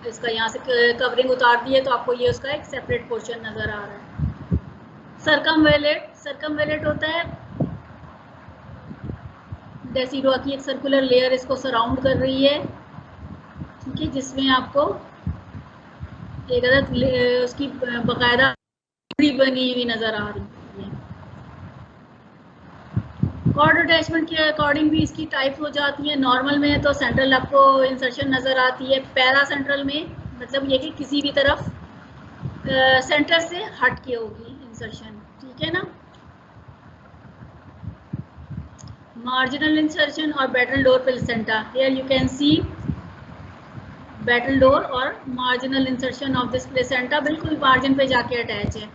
इसका यहाँ से कवरिंग उतार दी है तो आपको ये उसका एक सेपरेट पोर्शन नजर आ रहा है। सर्कमवेलेट होता है डेसिडुआ की एक सर्कुलर लेयर इसको सराउंड कर रही है, ठीक है, जिसमें आपको एक अदद उसकी बकायदा बनी हुई नजर आ रही है। कॉर्ड अटैचमेंट के अकॉर्डिंग भी इसकी टाइप हो जाती है। नॉर्मल में तो सेंट्रल आपको इंसर्शन नजर आती है, पैरा सेंट्रल में मतलब ये कि किसी भी तरफ सेंटर से हट के होगी इंसर्शन, ठीक है ना। मार्जिनल इंसर्शन और battledore placenta, here you can see battledore और marginal insertion of this placenta बिल्कुल मार्जिन पे जाके अटैच है।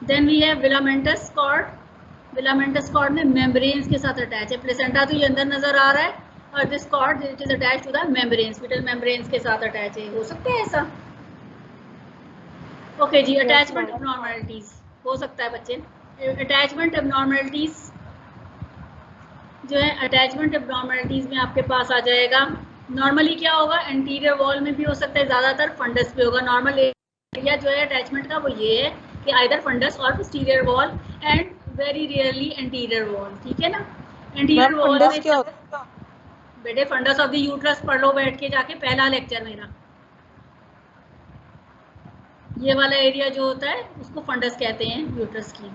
Then we have velamentous cord, velamentous cord में मेम्ब्रेन्स के साथ अटैच है। प्लेसेंटा तो ये अंदर नजर आ रहा है और this cord it is attach to the membranes, vital membranes के साथ अटैच है। हो सकता है ऐसा? ओके जी, अटैचमेंट एबनॉर्मलिटीज हो सकता है बच्चे। अटैचमेंट एबनॉर्मलिटीज जो है, अटैचमेंट एबनॉर्मलिटीज में आपके पास आ जाएगा। नॉर्मली क्या होगा, एंटीरियर वॉल में भी हो सकता है, ज्यादातर फंडस पे होगा। नॉर्मल एरिया जो है अटैचमेंट का वो ये है कि आइदर फंडस और posterior wall and very rarely anterior wall, ठीक है ना। एंटीरियर वॉल में क्या होता है बेटे? फंडस ऑफ द यूट्रस पढ़ लो बैठ के जाके, पहला लेक्चर मेरा। ये वाला एरिया जो होता है उसको फंडस कहते हैं यूट्रस की।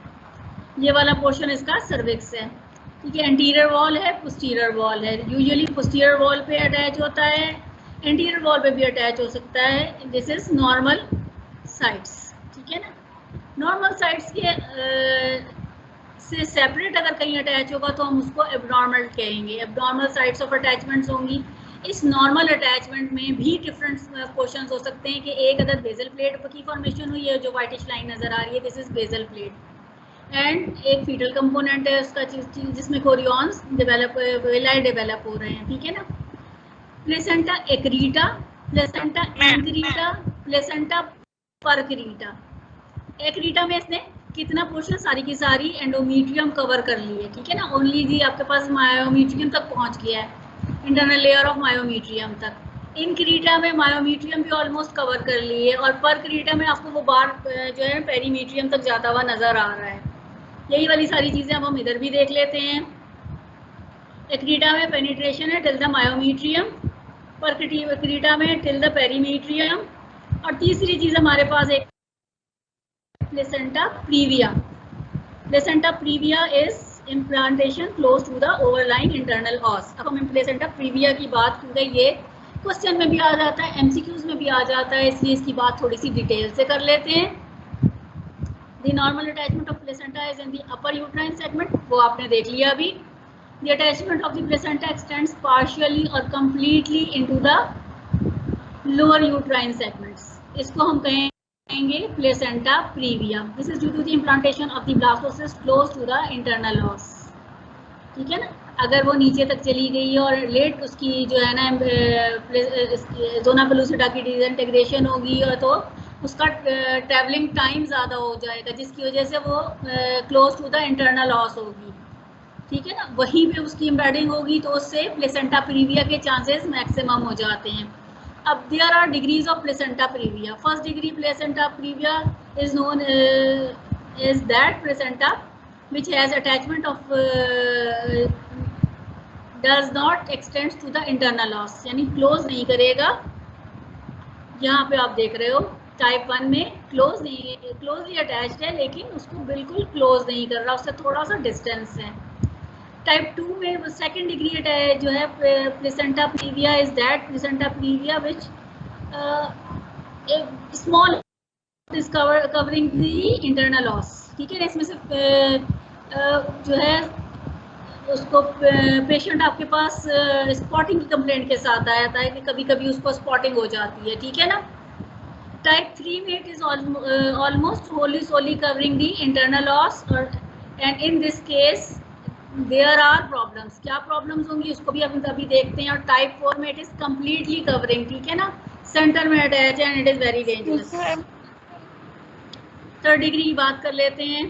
ये वाला पोर्शन इसका सर्विक्स है, ठीक है। एंटीरियर वॉल है, पोस्टीरियर वॉल है। यूजुअली पोस्टीरियर वॉल पे अटैच होता है, एंटीरियर वॉल पे भी अटैच हो सकता है। दिस इज नॉर्मल साइड्स, ठीक है ना। नॉर्मल साइड्स के से सेपरेट अगर कहीं अटैच होगा तो हम उसको एबनॉर्मल कहेंगे। एबनॉर्मल साइड्स ऑफ अटैचमेंट्स होंगी। इस नॉर्मल अटैचमेंट में भी डिफरेंट पोर्शंस हो सकते हैं कि एक अदर बेजल प्लेट की फॉर्मेशन हुई है, जो व्हाइटिश लाइन नजर आ रही है, this is basal plate. And एक फीटल कंपोनेंट है उसका जिसमें कोरियॉन्स डेवलप वेलाई डेवलप हो रहे हैं, ठीक है ना। Placenta accreta, placenta increta, placenta percreta. Accreta में इसने कितना पोर्शन, सारी की सारी एंडोमीट्रियम कवर कर ली है, ठीक है ना। ओनली जी आपके पास मायोमीट्रियम तक पहुंच गया है, इंटरनल लेयर ऑफ मायोमीट्रियम तक। इन क्रीटा में मायोमीट्रियम भी ऑलमोस्ट कवर कर ली है, और पर क्रीटा में आपको वो बार जो है पेरीमीट्रियम तक जाता हुआ नजर आ रहा है। यही वाली सारी चीजें अब हम इधर भी देख लेते हैं। एक्रीटा में पेनिट्रेशन है टिल द मायोमीट्रियम, पर क्रीटा में टिल द पेरीमीट्रियम। और तीसरी चीज हमारे पास एक placenta previa. Placenta previa is implantation close to the overlying internal os. अब हम placenta previa की बात क्योंकि ये क्वेश्चन में भी आ जाता है, एमसीक्यूज में भी आ जाता है, इसलिए इसकी बात थोड़ी सी डिटेल से कर लेते हैं। The normal attachment of placenta is in the upper uterine segment, वो आपने देख लिया अभी। The attachment of the placenta extends partially or completely into the lower uterine segments. इसको हम कहेंगे placenta previa. This is due to the implantation of the blastocyst close to the internal os, ठीक है ना। अगर वो नीचे तक चली गई और लेट उसकी जो है ना जोना पेलुसिडा की डिसइंटीग्रेशन होगी और तो उसका ट्रैवलिंग टाइम ज़्यादा हो जाएगा, जिसकी वजह से वो close to the internal os होगी, ठीक है ना। वहीं पे उसकी एम्बेडिंग होगी तो उससे प्लेसेंटा प्रीविया के चांसेस मैक्सिमम हो जाते हैं। अब there are degrees of placenta previa. First degree placenta previa is known as that placenta which has attachment of does not extend to the internal os, यानी close नहीं करेगा। यहाँ पे आप देख रहे हो टाइप 1 में क्लोजली अटैच्ड है, लेकिन उसको बिल्कुल क्लोज नहीं कर रहा, उससे थोड़ा सा डिस्टेंस है। टाइप 2 में वो सेकेंड डिग्री जो है placenta previa is that placenta previa which small is covering the internal os, ठीक है। इसमें से जो है उसको पेशेंट आपके पास स्पॉटिंग की कंप्लेंट के साथ आया था कि कभी कभी उसको स्पॉटिंग हो जाती है, ठीक है ना। टाइप 3 में it is almost wholly solely covering the internal os, and in this case there are problems. क्या प्रॉब्लम्स होंगी उसको भी हम अभी देखते हैं। और टाइप 4 में इट इज कम्प्लीटली कवरिंग, ठीक है ना, सेंटर में अटैच है and it is very dangerous. Third degree की बात कर लेते हैं।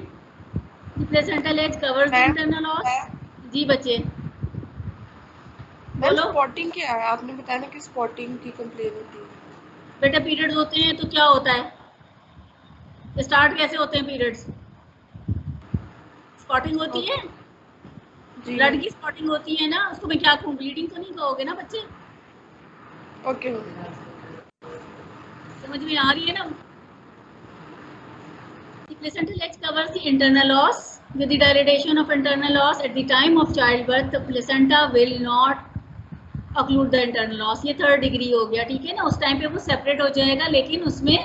Placental edge covers the internal os. जी बच्चे। बोलो। स्पॉटिंग क्या है? आपने बताया ना कि स्पॉटिंग की कंप्लेन होती है। बेटा पीरियड्स होते हैं तो क्या होता है, स्टार्ट कैसे होते हैं पीरियड्स? स्पॉटिंग होती है, जी ब्लड की स्पॉटिंग होती है ना, उसको मैं क्या कहूँ, ब्लीडिंग तो नहीं कहोगे ना बच्चे? ओके, समझ में आ रही है ना? The placental edge covers the internal os. With the dilatation of internal os at the time of childbirth, the placenta will not occlude the internal os. ये थर्ड डिग्री हो गया, ठीक है ना? उस टाइम पे वो सेपरेट हो जाएगा, लेकिन उसमें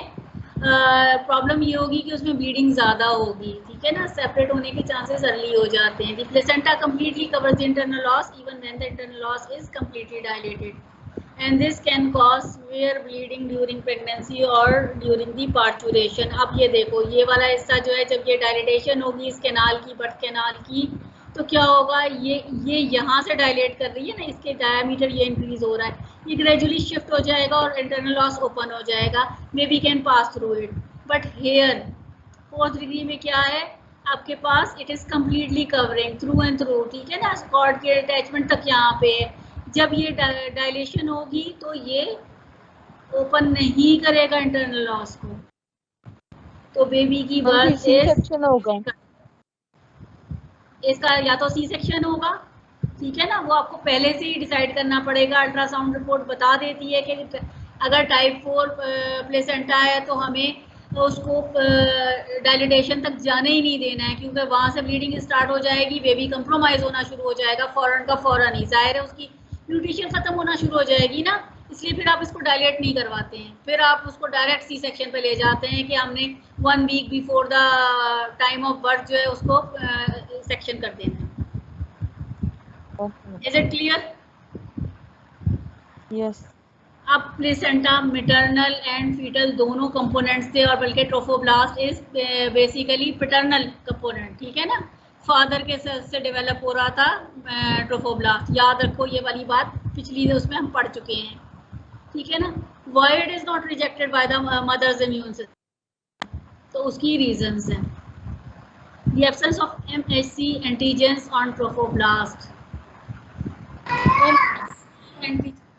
प्रॉब्लम ये होगी कि उसमें ब्लीडिंग ज़्यादा होगी, ठीक है ना? सेपरेट होने के चांसेस अर्ली हो जाते हैं. The placenta completely covers the internal os even when the internal os is completely dilated. And this can cause severe bleeding during pregnancy or during the parturition. अब ये देखो, ये वाला हिस्सा जो है, जब ये डायलेटेशन होगी इस कैनाल की, बर्थ कैनाल की, तो क्या होगा, ये यहाँ से डायलेट कर रही है ना, इसके डायमीटर ये इंक्रीज हो रहा है, ये ग्रेजुअली शिफ्ट हो जाएगा और इंटरनल लॉस ओपन हो जाएगा, baby can pass through it. But here fourth degree में क्या है आपके पास, it is completely covering through and through, ठीक है ना? कॉर्ड के अटैचमेंट तक यहाँ पे है. जब ये डायलेशन होगी तो ये ओपन नहीं करेगा इंटरनल लॉस को, तो बेबी की बर्थ सेक्शन होगा, इसका या तो सी सेक्शन होगा, ठीक है ना? वो आपको पहले से ही डिसाइड करना पड़ेगा. अल्ट्रासाउंड रिपोर्ट बता देती है कि अगर टाइप 4 प्लेसेंटा है तो हमें उसको डायलिटेशन तक जाने ही नहीं देना है, क्योंकि वहाँ से ब्लीडिंग स्टार्ट हो जाएगी, बेबी कंप्रोमाइज होना शुरू हो जाएगा, फौरन का फौरन ही. जाहिर है उसकी न्यूट्रिशन खत्म होना शुरू हो जाएगी ना, इसलिए फिर आप इसको डायलेट नहीं करवाते हैं, फिर आप उसको डायरेक्ट सी सेक्शन पे ले जाते हैं कि हमने 1 week before the time of birth जो है उसको सेक्शन कर देना है. Is it clear? यस. अब प्लेसेंटा मैटरनल एंड फीटल दोनों कंपोनेंट्स थे, और बल्कि trophoblast is basically paternal component, ठीक है ना? फादर के सेल से डेवलप हो रहा था ट्रोफोब्लास्ट. याद रखो ये वाली बात, पिछली उसमें हम पढ़ चुके हैं, ठीक है ना? Why it is not rejected by the mother's immune system, तो उसकी रीजंस हैं. The absence of MHC antigens on trophoblast.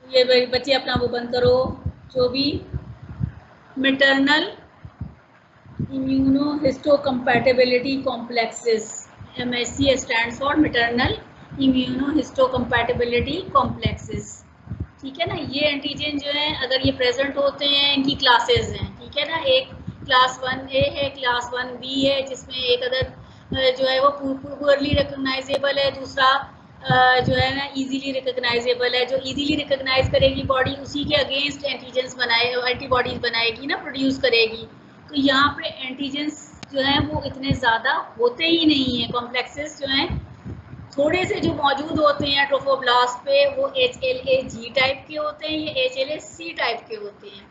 ये बच्चे अपना वो बंद करो, जो भी maternal immunohistocompatibility complexes, MHC stands for maternal immunohistocompatibility complexes, ठीक है ना? ये एंटीजन जो है अगर ये प्रेजेंट होते हैं, इनकी क्लासेस हैं, ठीक है ना? एक क्लास 1A है, क्लास 1B है, जिसमें एक अदर जो है वो पुअरली रिकग्नाइजेबल है, दूसरा जो है ना इजीली रिकग्नाइजेबल है. जो इजीली रिकग्नाइज करेगी बॉडी, उसी के अगेंस्ट एंटीजेंस एंटीबॉडीज बनाएगी ना, प्रोड्यूस करेगी. तो यहाँ पे एंटीजेंस जो है वो इतने ज़्यादा होते ही नहीं हैं. कॉम्प्लेक्सेस जो हैं थोड़े से जो मौजूद होते हैं ट्रोफोब्लास्ट पे, वो HLA-G टाइप के होते हैं, ये HLA-C टाइप के होते हैं.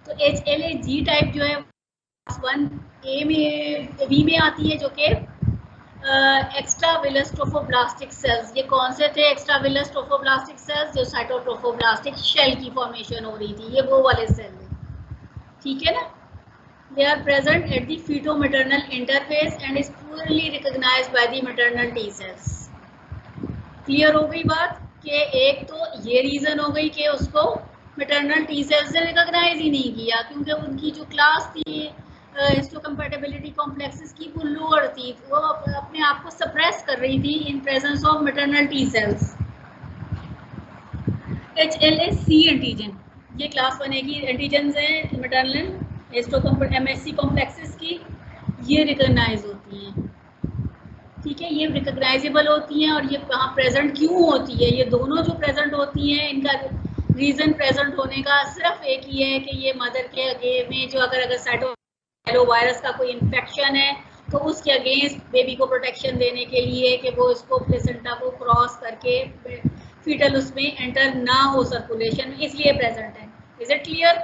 तो HLA-G टाइप जो है क्लास 1A में, B में आती है, जो कि एक्स्ट्राविलस ट्रोफोब्लास्टिक सेल्स. ये कौन से थे एक्स्ट्राविलस ट्रोफोब्लास्टिक सेल्स? जो साइटोट्रोफोब्लास्टिक शेल की फॉर्मेशन हो रही थी, ये वो वाले सेल हैं, ठीक है ना? They are present at the feto-maternal interface and is poorly recognized by the maternal T cells. Clear हो गई बात कि एक तो ये रीजन हो गई कि उसको मैटरनल टी सेल्स ने रिकॉग्नाइज ही नहीं किया, क्योंकि उनकी जो क्लास थी हिस्टोकम्पैटिबिलिटी कॉम्प्लेक्सेस की वो लोअर थी, वो अपने आप को सप्रेस कर रही थी in presence of maternal T cells. HLA-C antigen, ये क्लास 1A की एंटीजन हैं मैटरनल MHC कॉम्प्लेक्सेस की, ये रिकॉग्नाइज होती हैं, ठीक है? ये रिकॉग्नाइजेबल होती हैं. और ये कहाँ प्रेजेंट क्यों होती है? ये दोनों जो प्रेजेंट होती हैं, इनका रीजन प्रेजेंट होने का सिर्फ एक ही है कि ये मदर के आगे में जो अगर साइटोमेगालोवायरस का कोई इन्फेक्शन है, तो उसके अगेंस्ट बेबी को प्रोटेक्शन देने के लिए कि वो इसको प्लेसेंटा को क्रॉस करके फीटल उसमें एंटर ना हो सर्कुलेशन, इसलिए प्रेजेंट है. Is it clear?